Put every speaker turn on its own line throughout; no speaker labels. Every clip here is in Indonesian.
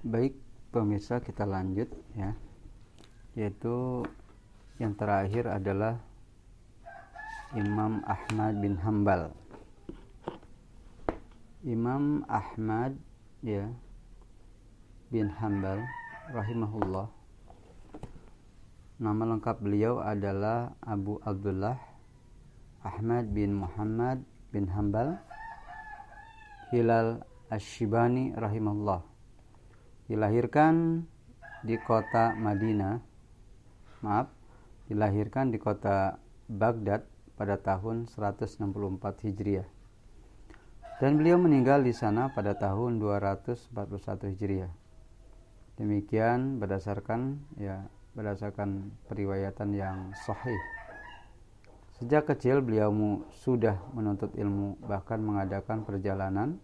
Baik pemirsa, kita lanjut ya, yaitu yang terakhir adalah Imam Ahmad bin Hambal. Imam Ahmad ya bin Hambal rahimahullah, nama lengkap beliau adalah Abu Abdullah Ahmad bin Muhammad bin Hambal Hilal Ash-Shibani rahimahullah. Dilahirkan di kota Baghdad pada tahun 164 Hijriah. Dan beliau meninggal di sana pada tahun 241 Hijriah. Demikian berdasarkan periwayatan yang sahih. Sejak kecil beliau sudah menuntut ilmu, bahkan mengadakan perjalanan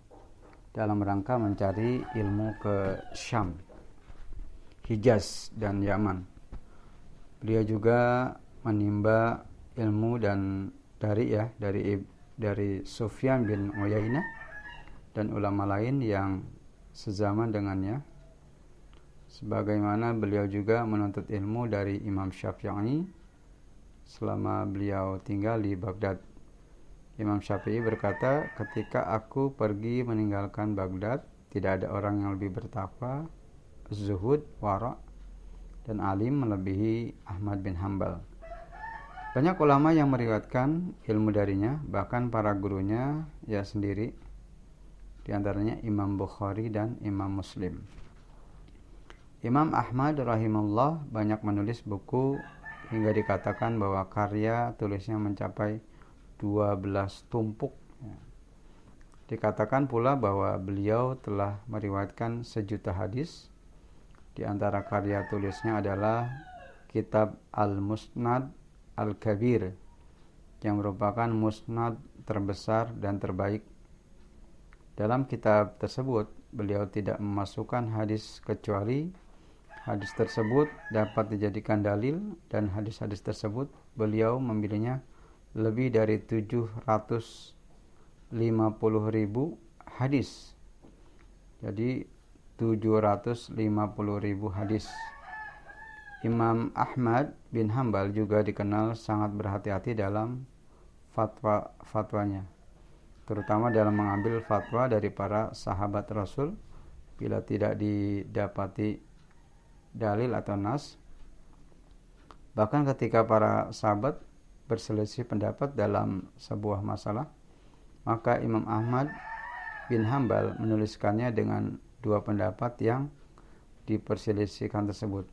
dalam rangka mencari ilmu ke Syam, Hijaz dan Yaman. Beliau juga menimba ilmu dari Sufyan bin Uyainah dan ulama lain yang sezaman dengannya. Sebagaimana beliau juga menuntut ilmu dari Imam Syafi'i selama beliau tinggal di Baghdad. Imam Syafi'i berkata, ketika aku pergi meninggalkan Baghdad, tidak ada orang yang lebih bertakwa, zuhud, wara, dan alim melebihi Ahmad bin Hambal. Banyak ulama yang meriwayatkan ilmu darinya, bahkan para gurunya sendiri, di antaranya Imam Bukhari dan Imam Muslim. Imam Ahmad rahimahullah banyak menulis buku hingga dikatakan bahwa karya tulisnya mencapai 12 tumpuk. Dikatakan pula bahwa beliau telah meriwayatkan 1.000.000 hadis. Di antara karya tulisnya adalah Kitab Al-Musnad Al-Kabir, yang merupakan musnad terbesar dan terbaik. Dalam kitab tersebut, beliau tidak memasukkan hadis kecuali hadis tersebut dapat dijadikan dalil, dan hadis-hadis tersebut beliau memilihnya lebih dari 750.000 hadis. Jadi 750.000 hadis. Imam Ahmad bin Hambal juga dikenal sangat berhati-hati dalam fatwanya, terutama dalam mengambil fatwa dari para sahabat Rasul bila tidak didapati dalil atau nas. Bahkan ketika para sahabat berselisih pendapat dalam sebuah masalah, maka Imam Ahmad bin Hambal menuliskannya dengan dua pendapat yang diperselisihkan tersebut.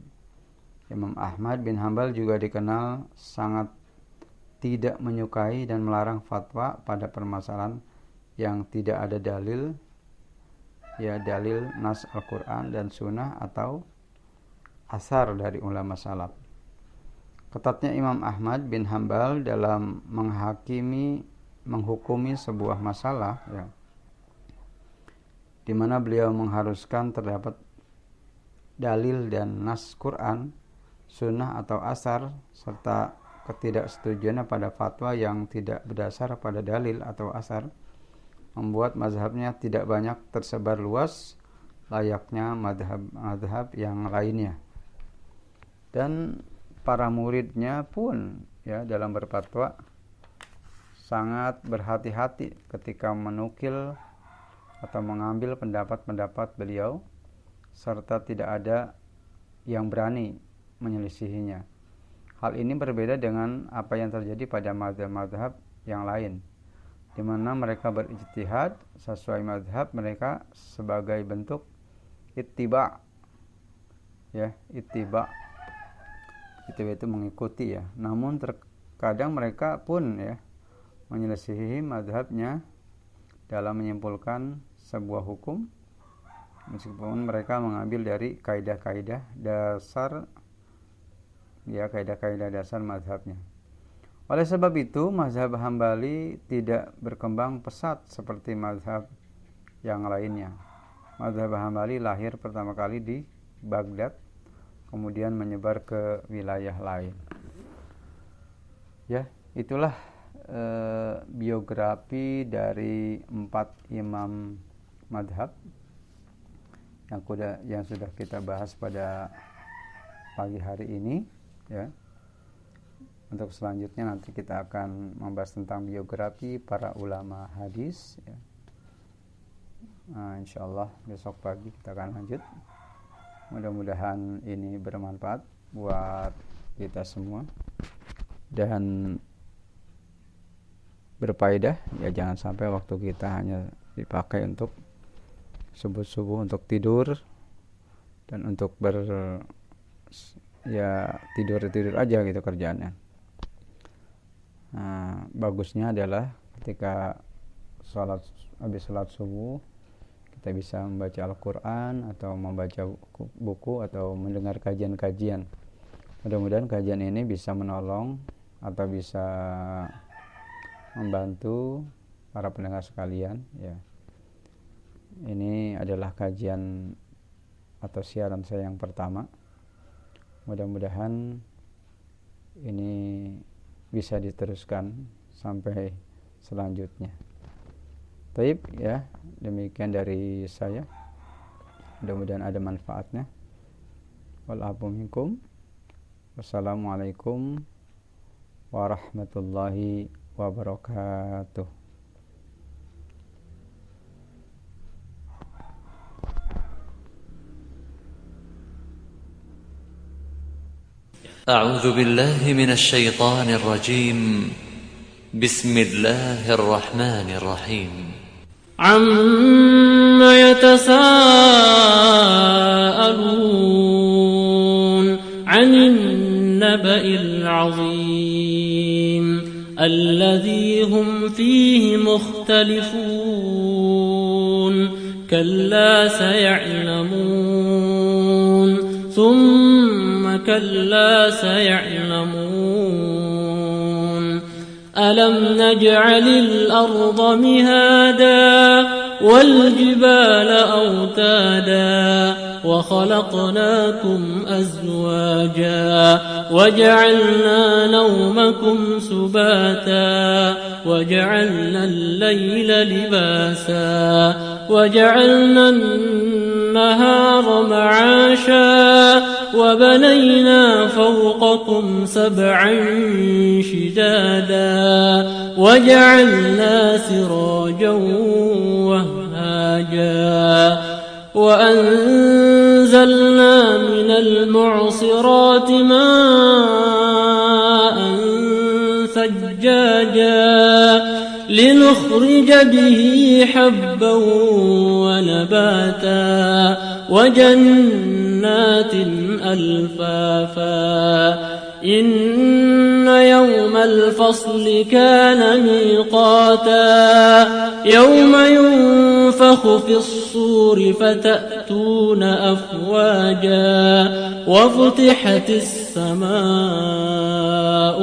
Imam Ahmad bin Hambal juga dikenal sangat tidak menyukai dan melarang fatwa pada permasalahan yang tidak ada dalil nas Al-Quran dan Sunnah atau asar dari ulama salaf. Ketatnya Imam Ahmad bin Hambal dalam menghukumi sebuah masalah, di mana beliau mengharuskan terdapat dalil dan nas Quran, Sunnah atau asar, serta ketidaksetujuannya pada fatwa yang tidak berdasar pada dalil atau asar, membuat mazhabnya tidak banyak tersebar luas layaknya mazhab yang lainnya. Dan para muridnya pun dalam berfatwa sangat berhati-hati ketika menukil atau mengambil pendapat-pendapat beliau, serta tidak ada yang berani menyelisihinya. Hal ini berbeda dengan apa yang terjadi pada mazhab-mazhab yang lain, di mana mereka berijtihad sesuai mazhab mereka sebagai bentuk ittiba, itu mengikuti Namun terkadang mereka pun menyelisihi mazhabnya dalam menyimpulkan sebuah hukum, meskipun mereka mengambil dari kaidah-kaidah dasar mazhabnya. Oleh sebab itu, mazhab Hambali tidak berkembang pesat seperti mazhab yang lainnya. Mazhab Hambali lahir pertama kali di Baghdad, kemudian menyebar ke wilayah lain. Itulah biografi dari 4 imam madhab yang sudah kita bahas pada pagi hari ini ya. Untuk selanjutnya nanti kita akan membahas tentang biografi para ulama hadis ya. Nah, insyaallah besok pagi kita akan lanjut. Mudah-mudahan ini bermanfaat buat kita semua dan berfaedah ya. Jangan sampai waktu kita hanya dipakai untuk subuh-subuh, untuk tidur dan untuk tidur aja gitu kerjaannya. Nah, bagusnya adalah ketika habis sholat subuh kita bisa membaca Al-Quran atau membaca buku atau mendengar kajian-kajian. Mudah-mudahan kajian ini bisa menolong atau bisa membantu para pendengar sekalian ya. Ini adalah kajian atau siaran saya yang pertama. Mudah-mudahan ini bisa diteruskan sampai selanjutnya. Baik ya, demikian dari saya. Mudah-mudahan ada manfaatnya. Wal-afu minkum. Wassalamualaikum warahmatullahi wabarakatuh.
أعوذ بالله من الشيطان الرجيم. بسم الله الرحمن الرحيم.
عما يتساءلون عن النبأ العظيم الذي هم فيه مختلفون كلا سيعلمون ثم كلا سيعلمون ألم نجعل الأرض مهادا والجبال أوتادا وخلقناكم أزواجا وجعلنا نومكم سباتا وجعلنا الليل لباسا وجعلنا النهار معاشا وبنينا فوقكم سبعا شدادا وجعلنا سراجا وهاجا وأنزلنا من المعصرات ماء ثجاجا لنخرج به حبا ونباتا وجنات ألفافا إن يوم الفصل كان ميقاتا يوم ينفخ في الصور فتأتون أفواجا وفتحت السماء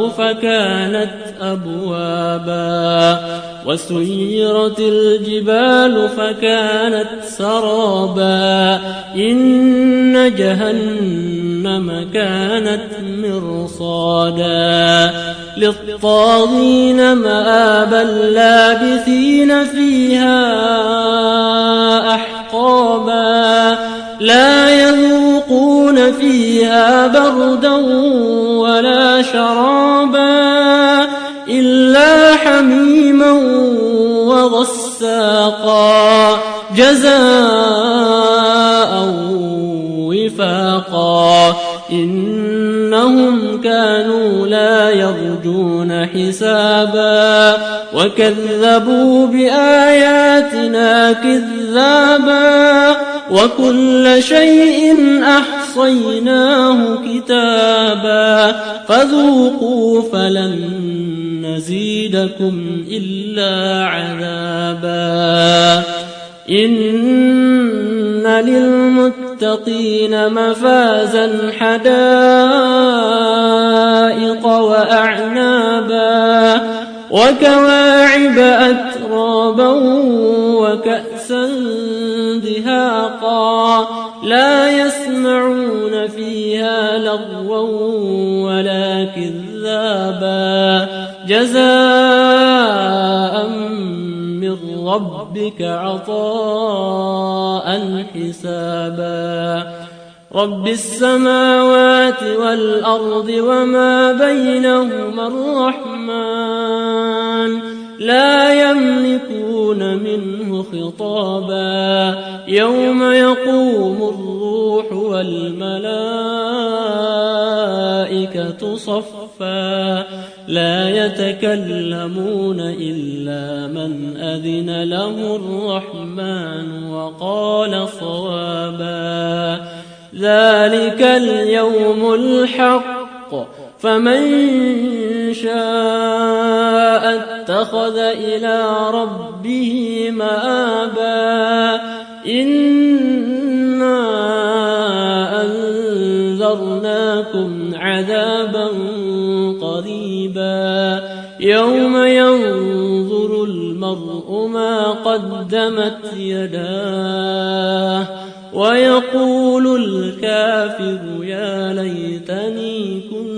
فكانت أبوابا وسيرت الجبال فكانت سرابا إن جهنم كانت مرصادا للطاغين مآبا لابثين فيها أحقابا لا يذوقون فيها بردا ولا شرابا إلا حميما وغساقا جزاء وفاقا إنهم كانوا لا يرجون حسابا وكذبوا بآياتنا كذابا وكل شيء أحصيناه كتابا فذوقوا فلن نزيدكم إلا عذابا إن للمتقين مفازا حدائق وأعنابا وكواعب أترابا وكأسا دهاقا لا يسمعون فيها لغوا ولا كذابا جزاء من ربك عطاء حسابا رب السماوات والأرض وما بينهما الرحمن لا يملكون منه خطابا يوم يقوم الروح والملائكة صفا لا يتكلمون إلا من أذن له الرحمن وقال صوابا ذلك اليوم الحق فمن شاء اتخذ إلى ربه مآبا إنا أنذرناكم عذابا قريبا يوم ينظر المرء ما قدمت يداه ويقول الكافر يا ليتني كنت